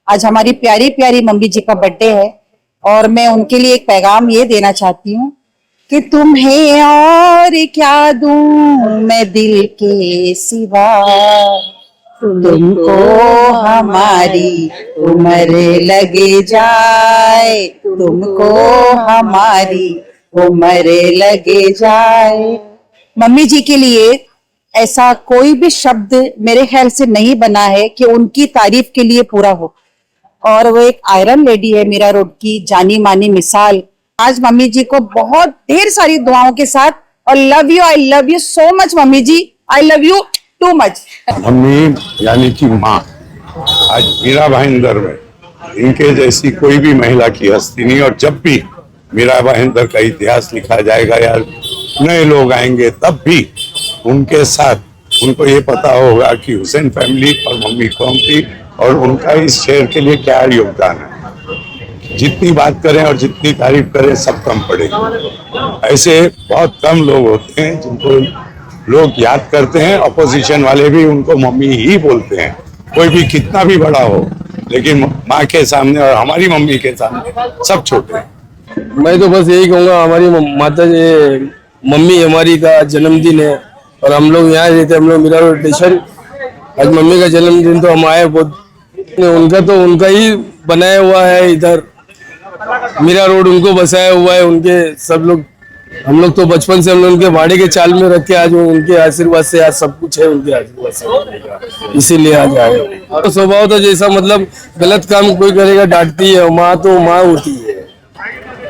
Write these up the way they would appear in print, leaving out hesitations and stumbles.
आज हमारी प्यारी प्यारी मम्मी जी का बर्थडे है और मैं उनके लिए एक पैगाम ये देना चाहती हूँ कि तुम्हें और क्या दूं मैं दिल के सिवा, तुमको हमारी उम्र लगे जाए, तुमको हमारी उम्र लगे जाए। मम्मी जी के लिए ऐसा कोई भी शब्द मेरे ख्याल से नहीं बना है कि उनकी तारीफ के लिए पूरा हो। और वो एक आयरन लेडी है, मीरा रोड की जानी मानी मिसाल। आज मम्मी जी को बहुत ढेर सारी दुआओं के साथ और I love you so much mummy ji, I love you too much. Mummy यानी कि माँ, आज मीरा भाईंदर में इनके जैसी कोई भी महिला की हस्ती नहीं। और जब भी मीरा भाईंदर का इतिहास लिखा जाएगा या नए लोग आएंगे तब भी उनके साथ उनको ये पता होगा कि हुसैन फैमिली और मम्मी कौन थी और उनका इस शहर के लिए क्या योगदान है। जितनी बात करें और जितनी तारीफ करें सब कम पड़ेगी। ऐसे बहुत कम लोग होते हैं जिनको लोग याद करते हैं। अपोजिशन वाले भी उनको मम्मी ही बोलते हैं, कोई भी कितना भी बड़ा हो, लेकिन माँ के सामने और हमारी मम्मी के सामने सब छोटे हैं। मैं तो बस यही कहूँगा, हमारी माता जी मम्मी हमारी का जन्मदिन है और हम लोग यहाँ रहते, हम लोग मीरा रोड स्टेशन। आज मम्मी का जन्मदिन तो हम आए, बहुत उनका ही बनाया हुआ है इधर मीरा रोड, उनको बसाया हुआ है। उनके सब लोग, हम लोग तो बचपन से हम लोग उनके भाड़े के चाल में रखे, आज उनके आशीर्वाद से आज सब कुछ है, उनके आशीर्वाद से इसीलिए आज आए। तो स्वभाव तो जैसा मतलब गलत काम कोई करेगा डांटती है, माँ तो माँ होती है।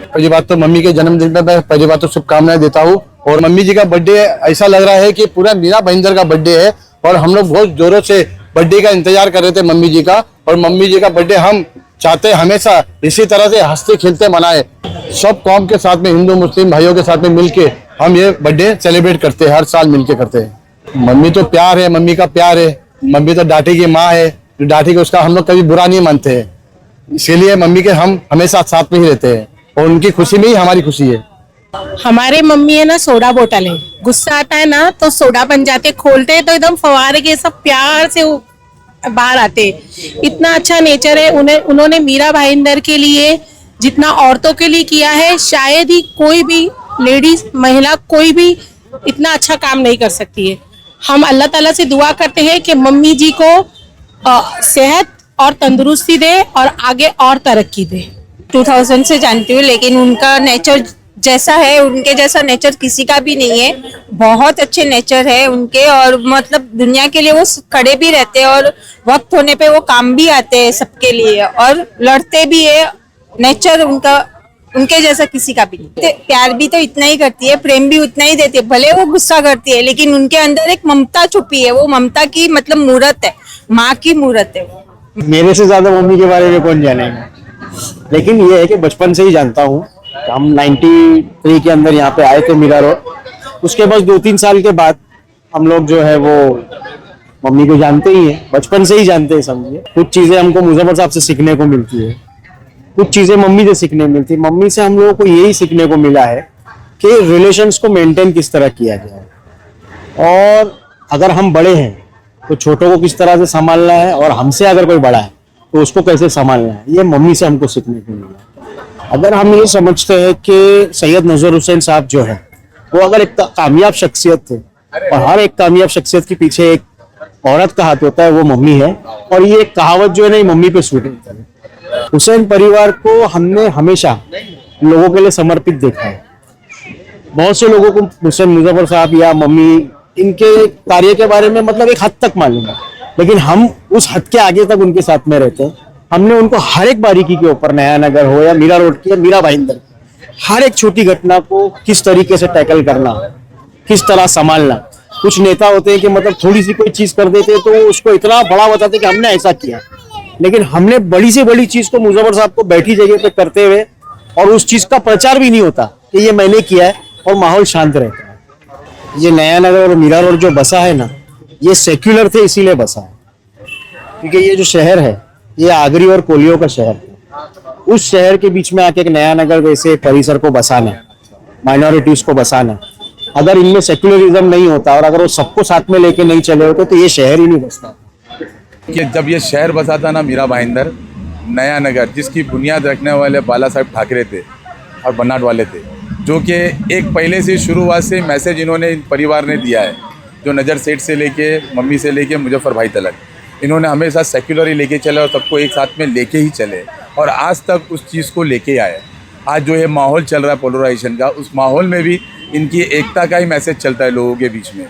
पहली बात तो मम्मी के जन्मदिन पर मैं पहली बात तो शुभकामनाएं देता हूँ। और मम्मी जी का बर्थडे ऐसा लग रहा है कि पूरा मीरा भाईंदर का बर्थडे है और हम लोग बहुत जोरों से बर्थडे का इंतजार कर रहे थे मम्मी जी का। और मम्मी जी का बर्थडे हम चाहते हैं हमेशा इसी तरह से हंसते खेलते मनाए, सब कौम के साथ में, हिंदू मुस्लिम भाइयों के साथ में मिलके हम ये बर्थडे सेलिब्रेट करते हैं, हर साल मिलके करते हैं। मम्मी तो प्यार है, मम्मी का प्यार है। मम्मी तो डांटी की माँ है, डांटी के उसका हम लोग कभी बुरा नहीं मानते हैं। इसीलिए मम्मी के हम हमेशा साथ में ही रहते हैं और उनकी खुशी में ही हमारी खुशी है। हमारे मम्मी है ना सोडा बोतल है, गुस्सा आता है ना तो सोडा बन जाते, खोलते हैं तो एकदम फवारे के सब प्यार से बाहर आते। इतना अच्छा नेचर है उन्होंने मीरा भाईंदर के लिए जितना औरतों के लिए किया है, शायद ही कोई भी लेडीज महिला कोई भी इतना अच्छा काम नहीं कर सकती है। हम अल्लाह ताला से दुआ करते हैं कि मम्मी जी को सेहत और तंदुरुस्ती दे और आगे और तरक्की दे। 2000 से जानती हूँ, लेकिन उनका नेचर जैसा है, उनके जैसा नेचर किसी का भी नहीं है। बहुत अच्छे नेचर है उनके और मतलब दुनिया के लिए वो खड़े भी रहते हैं और वक्त होने पे वो काम भी आते हैं सबके लिए और लड़ते भी है। नेचर उनका उनके जैसा किसी का भी नहीं। प्यार भी तो इतना ही करती है, प्रेम भी उतना ही देती है, भले वो गुस्सा करती है लेकिन उनके अंदर एक ममता छुपी है। वो ममता की मतलब मूरत है, माँ की मूरत है वो। मेरे से ज्यादा मम्मी के बारे में कौन जानेगा, लेकिन ये है कि बचपन से ही जानता हूँ। हम 93 के अंदर यहाँ पे आए थे मीरा रोड। उसके बाद 2-3 साल के बाद हम लोग जो है वो मम्मी को जानते ही हैं, बचपन से ही जानते हैं समझिए। कुछ चीजें हमको मुजफ्फर साहब से सीखने को मिलती है, कुछ चीजें मम्मी से सीखने मिलती है। मम्मी से हम लोगों को यही सीखने को मिला है कि रिलेशंस को मेंटेन किस तरह किया जाए और अगर हम बड़े हैं तो छोटों को किस तरह से संभालना है और हमसे अगर कोई बड़ा है तो उसको कैसे संभालना है, ये मम्मी से हमको सीखने को मिला। अगर हम ये समझते हैं कि सैयद नजर हुसैन साहब जो है वो अगर एक कामयाब शख्सियत थे और हर एक कामयाब शख्सियत के पीछे एक औरत का हाथ होता है, वो मम्मी है। और ये एक कहावत जो है ना, मम्मी पे सूट होता है। हुसैन परिवार को हमने हमेशा लोगों के लिए समर्पित देखा है। बहुत से लोगों को हुसैन मुजफ्फर साहब या मम्मी इनके कार्य के बारे में मतलब एक हद तक मालूम है, लेकिन हम उस हद के आगे तक उनके साथ में रहते हैं। हमने उनको हर एक बारीकी के ऊपर, नया नगर हो या मीरा रोड की या मीरा भाईंदर, हर एक छोटी घटना को किस तरीके से टैकल करना, किस तरह संभालना। कुछ नेता होते हैं कि मतलब थोड़ी सी कोई चीज कर देते तो उसको इतना बड़ा बताते कि हमने ऐसा किया, लेकिन हमने बड़ी से बड़ी चीज को मुजफ्फर साहब को बैठी जगह पे करते हुए और उस चीज का प्रचार भी नहीं होता कि ये मैंने किया है और माहौल शांत रहता है। ये नया नगर और मीरा रोड जो बसा है ना, ये सेक्युलर थे इसीलिए बसा है, क्योंकि ये जो शहर है ये आगरी और कोलियों का शहर है। उस शहर के बीच में आके एक नया नगर जैसे परिसर को बसाना, माइनॉरिटीज को बसाना, अगर इनमें सेक्युलरिज्म नहीं होता और अगर वो सबको साथ में लेके नहीं चले होते तो ये शहर ही नहीं बसता। कि जब ये शहर बसा था ना मीरा भाईंदर, नया नगर जिसकी बुनियाद रखने वाले बाला साहब ठाकरे थे और बन्नाट वाले थे, जो कि एक पहले से शुरुआत से मैसेज इन्होंने इन परिवार ने दिया है, जो नज़र सेठ से लेके मम्मी से लेके मुजफ्फर भाई तलक, इन्होंने हमेशा सेक्युलर ही लेके चले और सबको एक साथ में लेके ही चले और आज तक उस चीज़ को लेके आए। आज जो ये माहौल चल रहा है पोलराइजेशन का, उस माहौल में भी इनकी एकता का ही मैसेज चलता है लोगों के बीच में।